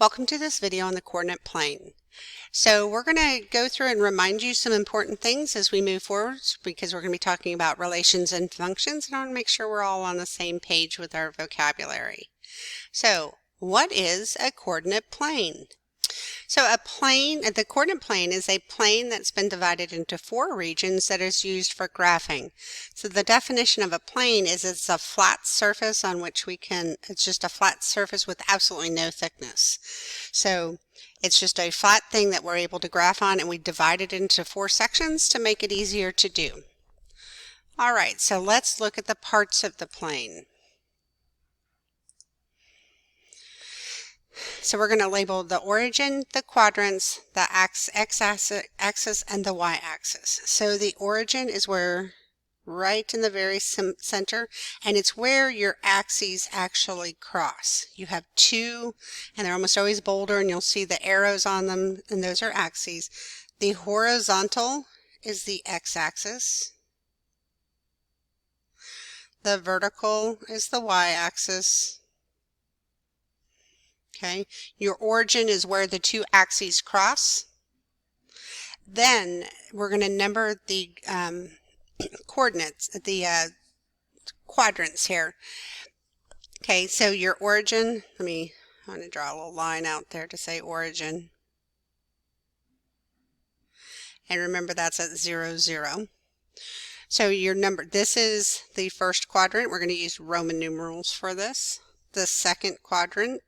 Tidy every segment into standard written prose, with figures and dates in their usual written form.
Welcome to this video on the coordinate plane. So we're going to go through and remind you some important things as we move forward because we're going to be talking about relations and functions, and I want to make sure we're all on the same page with our vocabulary. So what is a coordinate plane? So the coordinate plane is a plane that's been divided into 4 regions that is used for graphing. So the definition of a plane is it's a flat surface on which it's just a flat surface with absolutely no thickness. So it's just a flat thing that we're able to graph on, and we divide it into 4 sections to make it easier to do. All right, so let's look at the parts of the plane. So we're going to label the origin, the quadrants, the x-axis, and the y-axis. So the origin is right in the very center, and it's where your axes actually cross. You have 2, and they're almost always boulder, and you'll see the arrows on them, and those are axes. The horizontal is the x-axis. The vertical is the y-axis. Okay, your origin is where the 2 axes cross. Then we're going to number the coordinates, the quadrants here. Okay, so your origin, I'm going to draw a little line out there to say origin. And remember that's at 0, 0. So your number, this is the first quadrant. We're going to use Roman numerals for this. The second quadrant.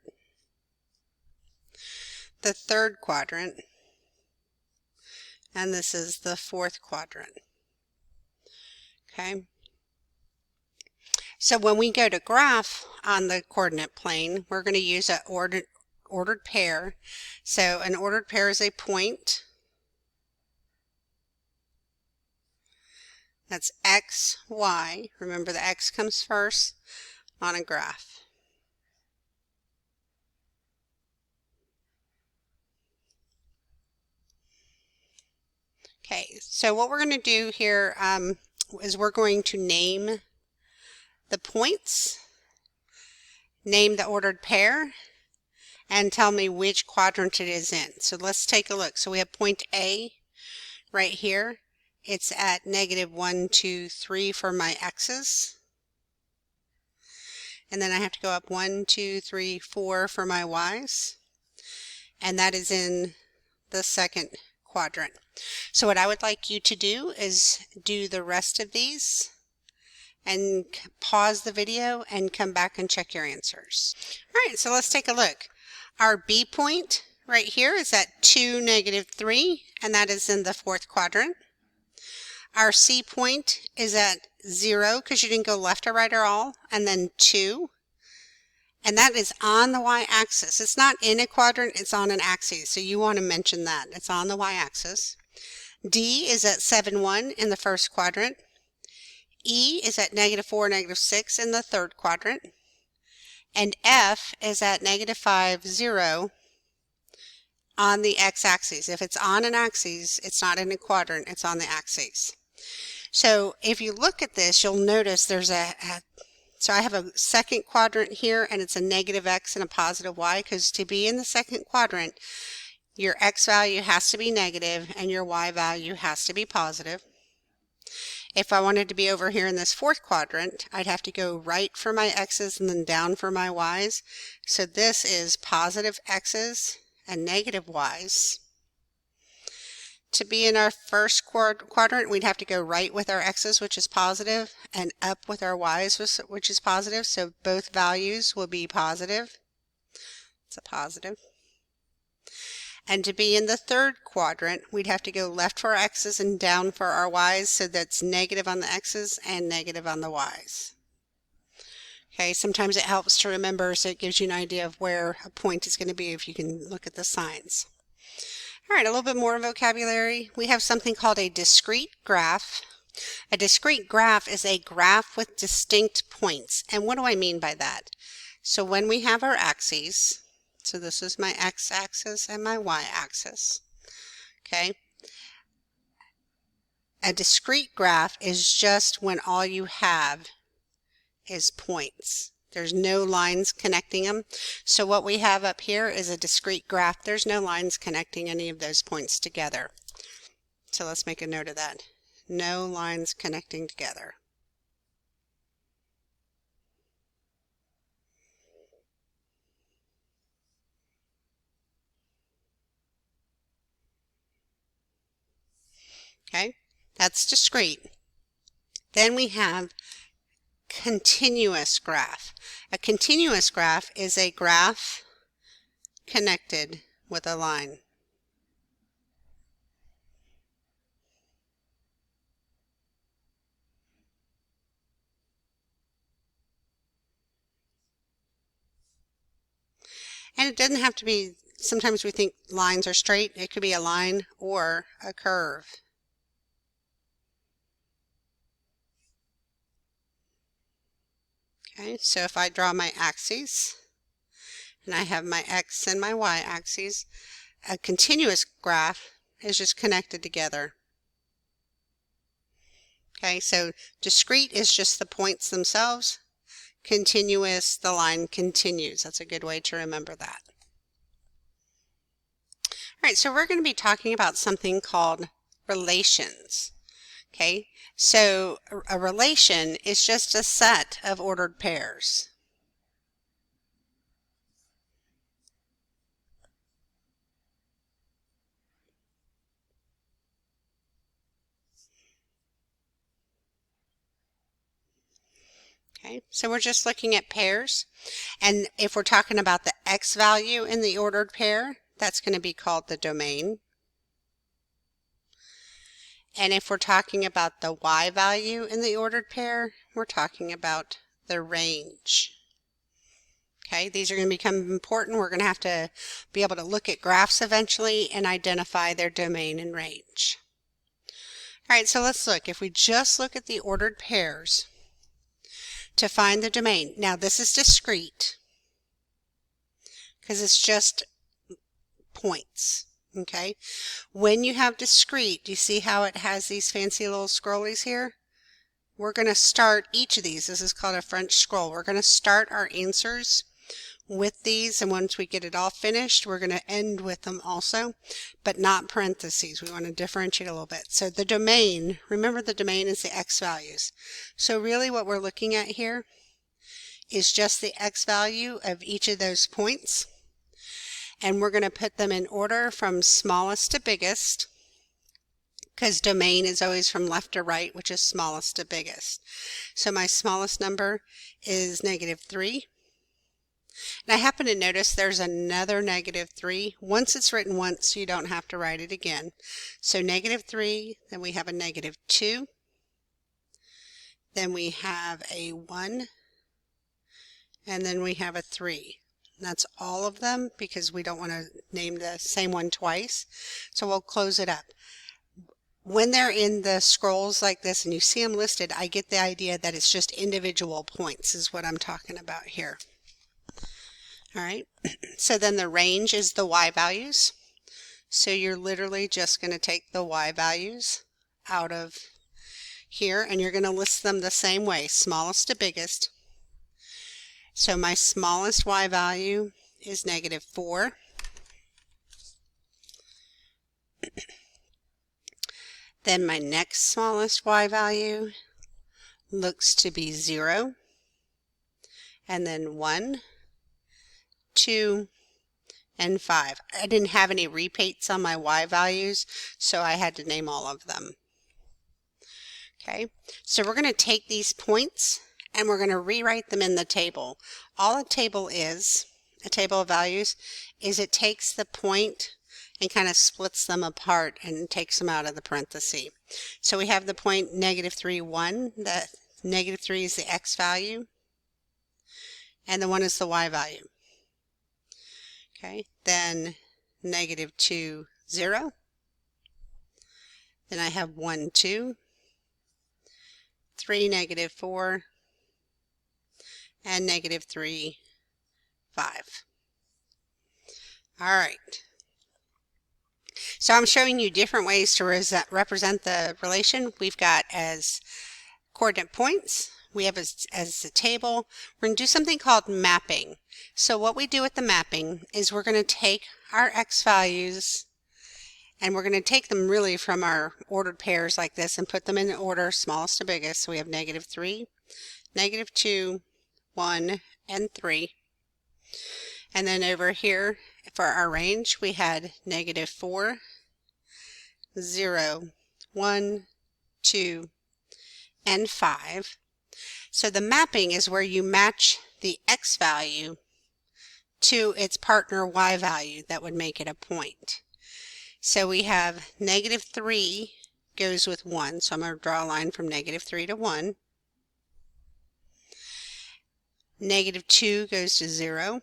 The third quadrant, and this is the fourth quadrant. Okay, so when we go to graph on the coordinate plane, we're going to use an ordered pair. So an ordered pair is a point. That's x, y. Remember the x comes first on a graph. Okay, so what we're going to do here is we're going to name the points, name the ordered pair, and tell me which quadrant it is in. So let's take a look. So we have point A right here. It's at -1, 2, 3 for my x's. And then I have to go up 1, 2, 3, 4 for my y's. And that is in the second quadrant. So what I would like you to do is do the rest of these and pause the video and come back and check your answers. All right, so let's take a look. Our B point right here is at 2, -3, and that is in the fourth quadrant. Our C point is at 0 because you didn't go left or right or all, and then 2. And that is on the y-axis. It's not in a quadrant, it's on an axis. So you want to mention that. It's on the y-axis. D is at 7, 1 in the first quadrant. E is at -4, -6 in the third quadrant. And F is at -5, 0 on the x-axis. If it's on an axis, it's not in a quadrant, it's on the axis. So if you look at this, you'll notice there's so I have a second quadrant here, and it's a -x and a positive y, because to be in the second quadrant, your x value has to be negative and your y value has to be positive. If I wanted to be over here in this fourth quadrant, I'd have to go right for my x's and then down for my y's. So this is positive x's and negative y's. To be in our first quadrant, we'd have to go right with our x's, which is positive, and up with our y's, which is positive. So both values will be positive. It's a positive. And to be in the third quadrant, we'd have to go left for our x's and down for our y's. So that's negative on the x's and negative on the y's. Okay, sometimes it helps to remember, so it gives you an idea of where a point is going to be if you can look at the signs. All right, a little bit more vocabulary. We have something called a discrete graph. A discrete graph is a graph with distinct points. And what do I mean by that? So when we have our axes, so this is my x-axis and my y-axis, okay? A discrete graph is just when all you have is points. There's no lines connecting them. So what we have up here is a discrete graph. There's no lines connecting any of those points together. So let's make a note of that. No lines connecting together. Okay, that's discrete. Then we have continuous graph. A continuous graph is a graph connected with a line. And it doesn't have to be, sometimes we think lines are straight. It could be a line or a curve. Okay, so if I draw my axes, and I have my x and my y axes, a continuous graph is just connected together. Okay, so discrete is just the points themselves. Continuous, the line continues. That's a good way to remember that. All right, so we're going to be talking about something called relations. Okay, so a relation is just a set of ordered pairs. Okay, so we're just looking at pairs, and if we're talking about the x value in the ordered pair, that's going to be called the domain. And if we're talking about the y value in the ordered pair, we're talking about the range. Okay, these are going to become important. We're going to have to be able to look at graphs eventually and identify their domain and range. All right, so let's look. If we just look at the ordered pairs to find the domain. Now this is discrete because it's just points. Okay, when you have discrete, do you see how it has these fancy little scrollies here? We're going to start each of these. This is called a French scroll. We're going to start our answers with these, and once we get it all finished, we're going to end with them also, but not parentheses. We want to differentiate a little bit. So the domain, remember the domain is the x values. So really what we're looking at here is just the x value of each of those points. And we're going to put them in order from smallest to biggest, because domain is always from left to right, which is smallest to biggest. So my smallest number is -3. And I happen to notice there's another -3. Once it's written once, you don't have to write it again. So -3, then we have a -2, then we have a 1, and then we have a 3. And that's all of them because we don't want to name the same one twice. So we'll close it up. When they're in the scrolls like this and you see them listed, I get the idea that it's just individual points is what I'm talking about here. All right, so then the range is the y values. So you're literally just going to take the y values out of here and you're going to list them the same way, smallest to biggest. So my smallest y value is -4. Then my next smallest y value looks to be 0. And then 1, 2, and 5. I didn't have any repeats on my y values, so I had to name all of them. Okay, so we're going to take these points and we're going to rewrite them in the table. All a table is, a table of values, is it takes the point and kind of splits them apart and takes them out of the parenthesis. So we have the point -3, 1. The -3 is the x value, and the 1 is the y value. Okay, then -2, 0. Then I have 1, 2, 3, -4, and -3, 5. All right. So I'm showing you different ways to represent the relation. We've got as coordinate points, we have as a table, we're going to do something called mapping. So what we do with the mapping is we're going to take our x values and we're going to take them really from our ordered pairs like this and put them in order smallest to biggest. So we have -3, -2, 1, and 3. And then over here for our range we had -4, 0, 1, 2, and 5. So the mapping is where you match the x value to its partner y value that would make it a point. So we have -3 goes with 1, so I'm going to draw a line from -3 to 1. -2 goes to 0.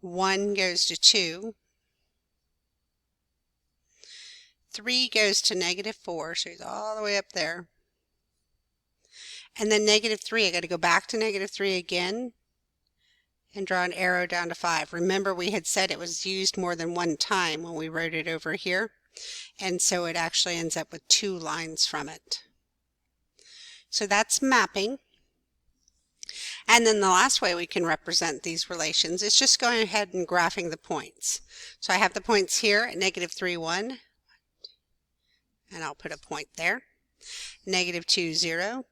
1 goes to 2. 3 goes to -4, so it's all the way up there. And then -3, I got to go back to -3 again and draw an arrow down to 5. Remember, we had said it was used more than one time when we wrote it over here, and so it actually ends up with 2 lines from it. So that's mapping. And then the last way we can represent these relations is just going ahead and graphing the points. So I have the points here at -3, 1, and I'll put a point there. -2, 0.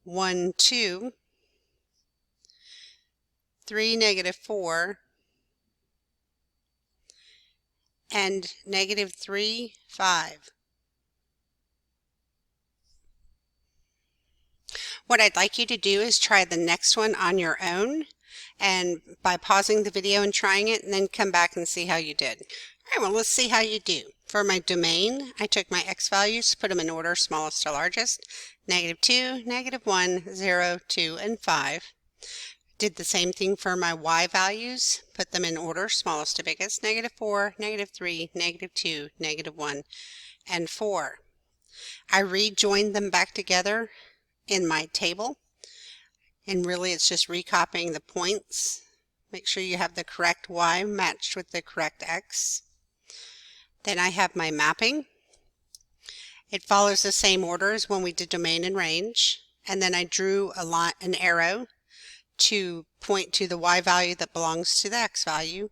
1, 2. 3, -4. And -3, 5. What I'd like you to do is try the next one on your own, and by pausing the video and trying it, and then come back and see how you did. All right, well, let's see how you do. For my domain, I took my x values, put them in order smallest to largest, -2, -1, 0, 2, and 5. Did the same thing for my y values, put them in order smallest to biggest, -4, -3, -2, -1, and 4. I rejoined them back together in my table, and really it's just recopying the points. Make sure you have the correct y matched with the correct x. Then I have my mapping. It follows the same order as when we did domain and range, and then I drew a line, an arrow to point to the y value that belongs to the x value,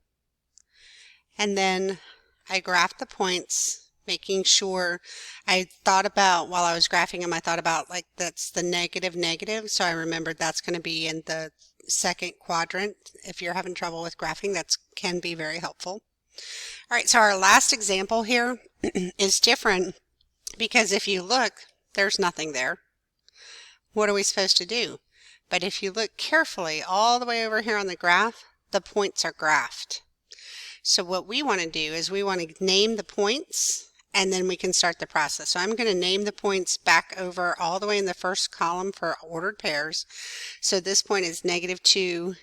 and then I graphed the points, making sure I thought about, while I was graphing them, I thought about like that's the negative, so I remembered that's going to be in the second quadrant. If you're having trouble with graphing, that can be very helpful. All right, so our last example here is different because if you look, there's nothing there. What are we supposed to do? But if you look carefully all the way over here on the graph, the points are graphed. So what we want to do is we want to name the points, and then we can start the process. So I'm going to name the points back over all the way in the first column for ordered pairs. So this point is -2,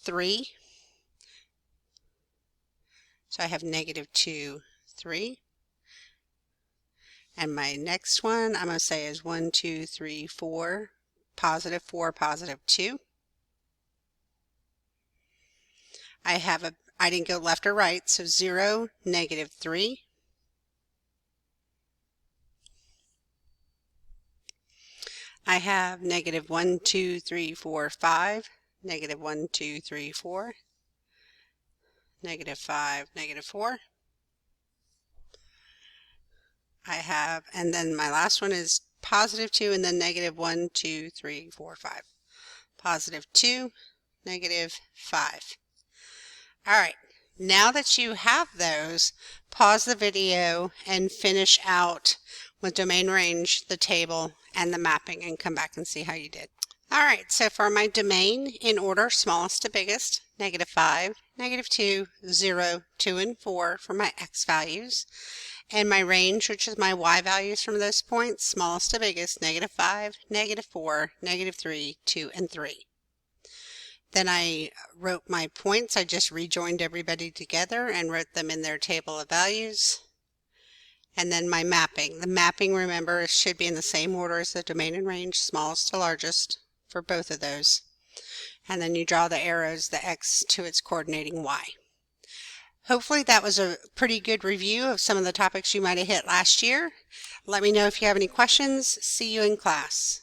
3. So I have -2, 3. And my next one I'm going to say is 1, 2, 3, 4, +4, +2. I didn't go left or right, so 0, -3. I have -1, 2, 3, 4, 5, -1, 2, 3, 4, -5, -4. I have, and then my last one is +2 and then -1, 2, 3, 4, 5. +2, -5. All right, now that you have those, pause the video and finish out with domain range, the table, and the mapping, and come back and see how you did. All right, so for my domain, in order smallest to biggest, -5, -2, 0, 2, and 4 for my x values. And my range, which is my y values from those points, smallest to biggest, -5, -4, -3, 2, and 3. Then I wrote my points. I just rejoined everybody together and wrote them in their table of values. And then my mapping. The mapping, remember, should be in the same order as the domain and range, smallest to largest for both of those. And then you draw the arrows, the x to its coordinating y. Hopefully that was a pretty good review of some of the topics you might have hit last year. Let me know if you have any questions. See you in class.